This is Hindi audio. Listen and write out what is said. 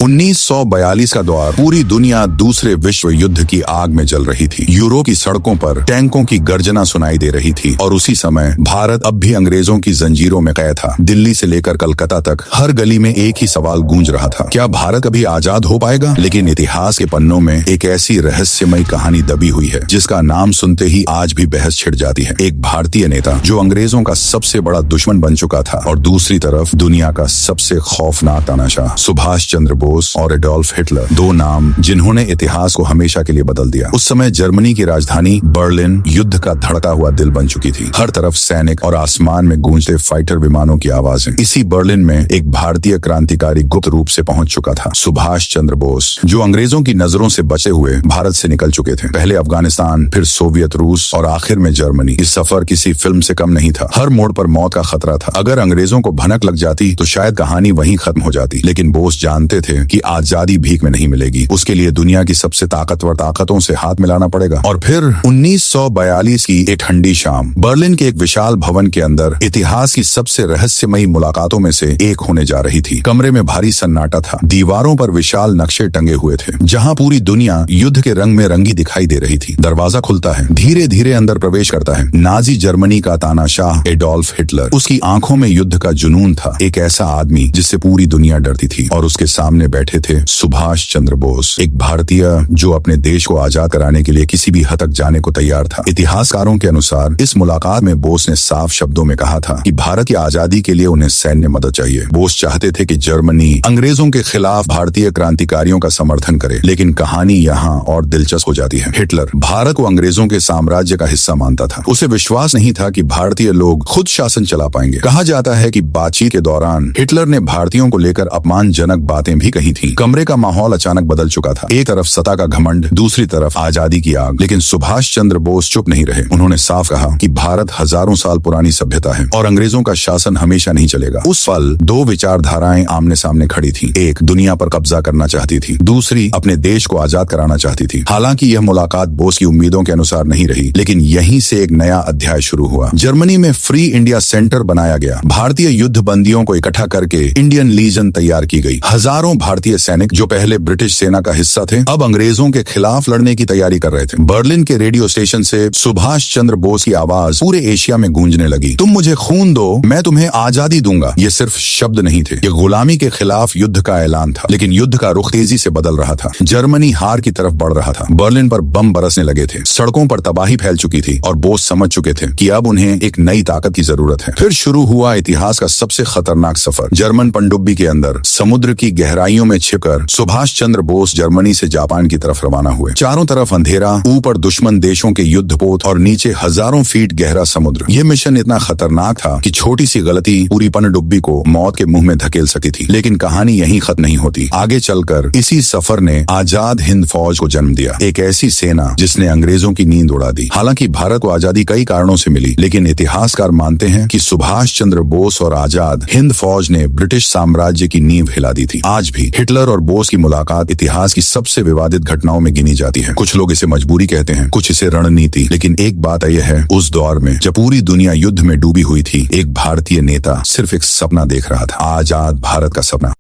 1942 का दौर पूरी दुनिया दूसरे विश्व युद्ध की आग में जल रही थी। यूरोप की सड़कों पर टैंकों की गर्जना सुनाई दे रही थी और उसी समय भारत अब भी अंग्रेजों की जंजीरों में कैद था। दिल्ली से लेकर कलकत्ता तक हर गली में एक ही सवाल गूंज रहा था, क्या भारत कभी आजाद हो पाएगा? लेकिन इतिहास के पन्नों में एक ऐसी रहस्यमयी कहानी दबी हुई है जिसका नाम सुनते ही आज भी बहस छिड़ जाती है। एक भारतीय नेता जो अंग्रेजों का सबसे बड़ा दुश्मन बन चुका था और दूसरी तरफ दुनिया का सबसे खौफनाक तानाशाह सुभाष चंद्र बोस और एडोल्फ हिटलर, दो नाम जिन्होंने इतिहास को हमेशा के लिए बदल दिया। उस समय जर्मनी की राजधानी बर्लिन युद्ध का धड़का हुआ दिल बन चुकी थी। हर तरफ सैनिक और आसमान में गूंजते फाइटर विमानों की आवाजें। इसी बर्लिन में एक भारतीय क्रांतिकारी गुप्त रूप से पहुंच चुका था, सुभाष चंद्र बोस, जो अंग्रेजों की नजरों से बचे हुए भारत से निकल चुके थे। पहले अफगानिस्तान, फिर सोवियत रूस और आखिर में जर्मनी। इस सफर किसी फिल्म से कम नहीं था। हर मोड़ पर मौत का खतरा था। अगर अंग्रेजों को भनक लग जाती तो शायद कहानी वहीं खत्म हो जाती। लेकिन बोस जानते थे कि आजादी भीख में नहीं मिलेगी। उसके लिए दुनिया की सबसे ताकतवर ताकतों से हाथ मिलाना पड़ेगा। और फिर 1942 की एक ठंडी शाम बर्लिन के एक विशाल भवन के अंदर इतिहास की सबसे रहस्यमयी मुलाकातों में से एक होने जा रही थी। कमरे में भारी सन्नाटा था। दीवारों पर विशाल नक्शे टंगे हुए थे जहां पूरी दुनिया युद्ध के रंग में रंगी दिखाई दे रही थी। दरवाजा खुलता है, धीरे धीरे अंदर प्रवेश करता है नाजी जर्मनी का तानाशाह एडोल्फ हिटलर। उसकी आंखों में युद्ध का जुनून था, एक ऐसा आदमी जिससे पूरी दुनिया डरती थी। और उसके सामने बैठे थे सुभाष चंद्र बोस, एक भारतीय जो अपने देश को आजाद कराने के लिए किसी भी हद तक जाने को तैयार था। इतिहासकारों के अनुसार इस मुलाकात में बोस ने साफ शब्दों में कहा था कि भारत की आजादी के लिए उन्हें सैन्य मदद चाहिए। बोस चाहते थे कि जर्मनी अंग्रेजों के खिलाफ भारतीय क्रांतिकारियों का समर्थन करे। लेकिन कहानी यहाँ और दिलचस्प हो जाती है। हिटलर भारत को अंग्रेजों के साम्राज्य का हिस्सा मानता था। उसे विश्वास नहीं था कि भारतीय लोग खुद शासन चला पाएंगे। कहा जाता है कि बातचीत के दौरान हिटलर ने भारतीयों को लेकर अपमानजनक बातें भी कही थी। कमरे का माहौल अचानक बदल चुका था। एक तरफ सत्ता का घमंड, दूसरी तरफ आजादी की आग। लेकिन सुभाष चंद्र बोस चुप नहीं रहे। उन्होंने साफ कहा कि भारत हजारों साल पुरानी सभ्यता है और अंग्रेजों का शासन हमेशा नहीं चलेगा। उस पल दो विचारधाराएं आमने सामने खड़ी थी। एक दुनिया पर कब्जा करना चाहती थी, दूसरी अपने देश को आजाद कराना चाहती थी। हालांकि यह मुलाकात बोस की उम्मीदों के अनुसार नहीं रही, लेकिन यहीं से एक नया अध्याय शुरू हुआ। जर्मनी में फ्री इंडिया सेंटर बनाया गया। भारतीय युद्ध बंदियों को इकट्ठा करके इंडियन लीजन तैयार की गई। हजारों भारतीय सैनिक जो पहले ब्रिटिश सेना का हिस्सा थे, अब अंग्रेजों के खिलाफ लड़ने की तैयारी कर रहे थे। बर्लिन के रेडियो स्टेशन से सुभाष चंद्र बोस की आवाज पूरे एशिया में गूंजने लगी, तुम मुझे खून दो, मैं तुम्हें आजादी दूंगा। ये सिर्फ शब्द नहीं थे, ये गुलामी के खिलाफ युद्ध का ऐलान था। लेकिन युद्ध का रुख तेजी से बदल रहा था। जर्मनी हार की तरफ बढ़ रहा था। बर्लिन पर बम बरसने लगे थे, सड़कों पर तबाही फैल चुकी थी और बोस समझ चुके थे कि अब उन्हें एक नई ताकत की जरूरत है। फिर शुरू हुआ इतिहास का सबसे खतरनाक सफर। जर्मन पनडुब्बी के अंदर समुद्र की गहराइयों में छिपकर सुभाष चंद्र बोस जर्मनी से जापान की तरफ रवाना हुए। चारों तरफ अंधेरा, ऊपर दुश्मन देशों के युद्धपोत और नीचे हजारों फीट गहरा समुद्र। यह मिशन इतना खतरनाक था कि छोटी सी गलती पूरी पनडुब्बी को मौत के मुंह में धकेल सकी थी। लेकिन कहानी यहीं खत्म नहीं होती। आगे चलकर इसी सफर ने आजाद हिंद फौज को जन्म दिया, एक ऐसी सेना जिसने अंग्रेजों की नींद उड़ा दी। हालांकि भारत को आजादी कई कारणों से मिली, लेकिन इतिहासकार मानते हैं कि सुभाष चंद्र बोस और आजाद हिंद फौज ने ब्रिटिश साम्राज्य की नींव हिला दी थी। आज भी हिटलर और बोस की मुलाकात इतिहास की सबसे विवादित घटनाओं में गिनी जाती है। कुछ लोग इसे मजबूरी कहते हैं, कुछ इसे रणनीति। लेकिन एक बात यह है, उस दौर में जब पूरी दुनिया युद्ध में डूबी हुई थी, एक भारतीय नेता सिर्फ एक सपना देख रहा था, आजाद भारत का सपना।